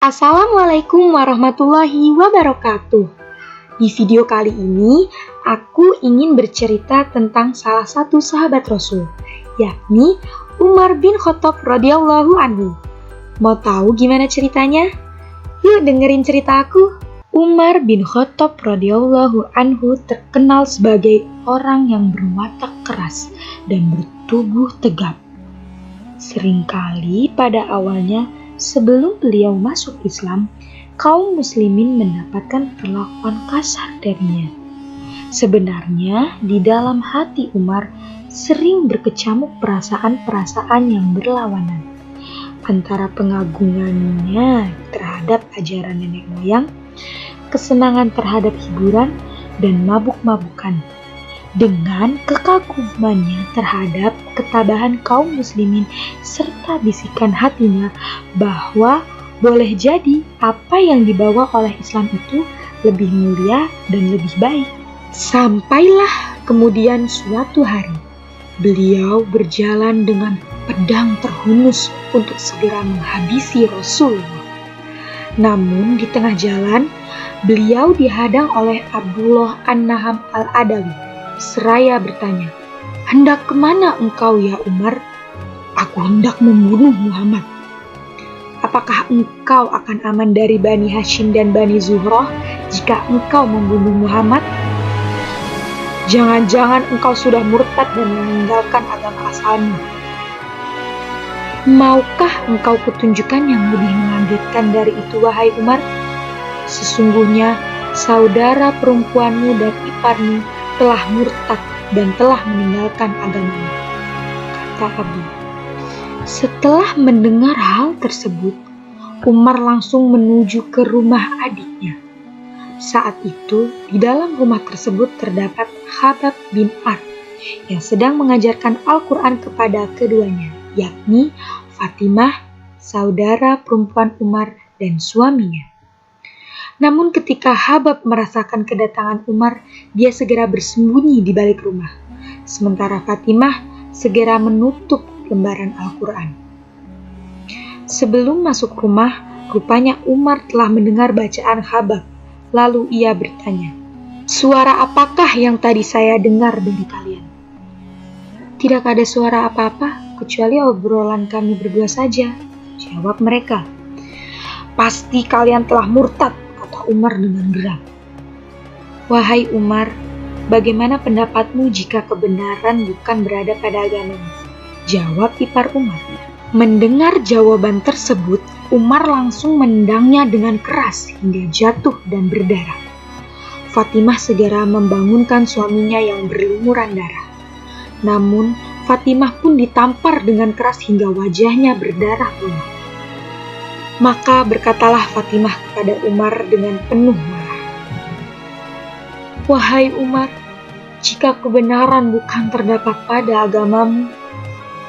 Assalamualaikum warahmatullahi wabarakatuh. Di video kali ini, aku ingin bercerita tentang salah satu sahabat Rasul, yakni Umar bin Khattab radhiyallahu anhu. Mau tahu gimana ceritanya? Yuk dengerin cerita aku. Umar bin Khattab radhiyallahu anhu terkenal sebagai orang yang berwatak keras dan bertubuh tegap. Seringkali pada awalnya, sebelum beliau masuk Islam, kaum muslimin mendapatkan perlakuan kasar darinya. Sebenarnya di dalam hati Umar sering berkecamuk perasaan-perasaan yang berlawanan antara pengagungannya terhadap ajaran nenek moyang, kesenangan terhadap hiburan, dan mabuk-mabukan, dengan kekagumannya terhadap ketabahan kaum muslimin serta bisikan hatinya bahwa boleh jadi apa yang dibawa oleh Islam itu lebih mulia dan lebih baik. Sampailah kemudian suatu hari beliau berjalan dengan pedang terhunus untuk segera menghabisi Rasulullah. Namun di tengah jalan beliau dihadang oleh Abdullah An-Naham Al-Adawi. Seraya bertanya, "Hendak kemana engkau ya Umar?" "Aku hendak membunuh Muhammad." "Apakah engkau akan aman dari Bani Hashim dan Bani Zuhrah jika engkau membunuh Muhammad? Jangan-jangan engkau sudah murtad dan meninggalkan agama asalmu. Maukah engkau kutunjukkan yang lebih mengagetkan dari itu, wahai Umar? Sesungguhnya saudara perempuanmu dan iparmu telah murtad dan telah meninggalkan agamamu," kata Abu. Setelah mendengar hal tersebut, Umar langsung menuju ke rumah adiknya. Saat itu, di dalam rumah tersebut terdapat Khabbab bin Arad yang sedang mengajarkan Al-Quran kepada keduanya, yakni Fatimah, saudara perempuan Umar dan suaminya. Namun ketika Khabbab merasakan kedatangan Umar, dia segera bersembunyi di balik rumah. Sementara Fatimah segera menutup lembaran Al-Quran. Sebelum masuk rumah, rupanya Umar telah mendengar bacaan Khabbab. Lalu ia bertanya, "Suara apakah yang tadi saya dengar dari kalian?" "Tidak ada suara apa-apa, kecuali obrolan kami berdua saja," jawab mereka. "Pasti kalian telah murtad," kata Umar dengan geram. "Wahai Umar, bagaimana pendapatmu jika kebenaran bukan berada pada agamamu?" jawab ipar Umar. Mendengar jawaban tersebut, Umar langsung menendangnya dengan keras hingga jatuh dan berdarah. Fatimah segera membangunkan suaminya yang berlumuran darah. Namun, Fatimah pun ditampar dengan keras hingga wajahnya berdarah pula. Maka berkatalah Fatimah kepada Umar dengan penuh marah, "Wahai Umar, jika kebenaran bukan terdapat pada agamamu,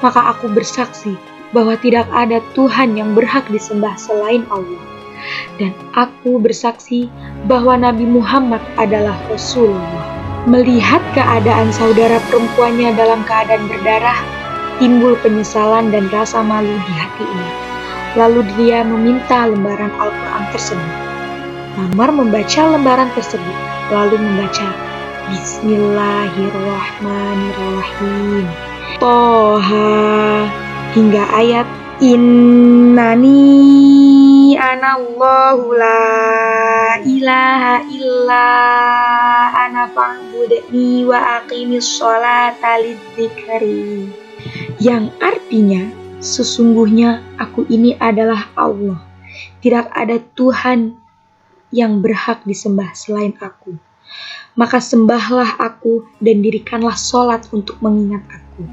maka aku bersaksi bahwa tidak ada Tuhan yang berhak disembah selain Allah. Dan aku bersaksi bahwa Nabi Muhammad adalah Rasulullah." Melihat keadaan saudara perempuannya dalam keadaan berdarah, timbul penyesalan dan rasa malu di hati Umar. Lalu dia meminta lembaran Al-Quran tersebut. Umar membaca lembaran tersebut, lalu membaca Bismillahirrahmanirrahim, Toha, hingga ayat Innani anallahu la ilaha illa ana fa'budni wa aqimis sholata lidzikri, yang artinya, sesungguhnya aku ini adalah Allah, tidak ada Tuhan yang berhak disembah selain aku, maka sembahlah aku dan dirikanlah sholat untuk mengingat aku.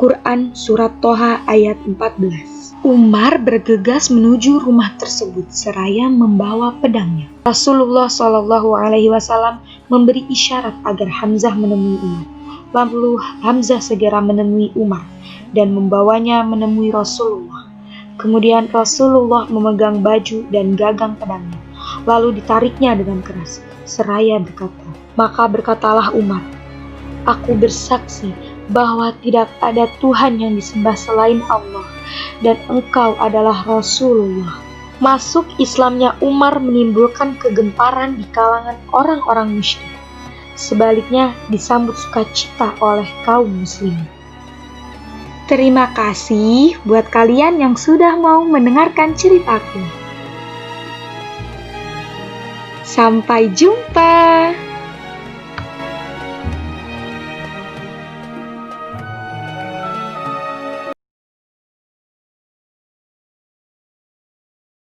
Quran Surat Toha ayat 14. Umar bergegas menuju rumah tersebut seraya membawa pedangnya. Rasulullah SAW memberi isyarat agar Hamzah menemui Umar. Lalu Hamzah segera menemui Umar dan membawanya menemui Rasulullah. Kemudian Rasulullah memegang baju dan gagang pedangnya, lalu ditariknya dengan keras, seraya berkata, "Maka berkatalah Umar, aku bersaksi bahwa tidak ada Tuhan yang disembah selain Allah, dan engkau adalah Rasulullah." Masuk Islamnya Umar menimbulkan kegemparan di kalangan orang-orang musyrik. Sebaliknya disambut sukacita oleh kaum muslimin. Terima kasih buat kalian yang sudah mau mendengarkan ceritaku. Sampai jumpa.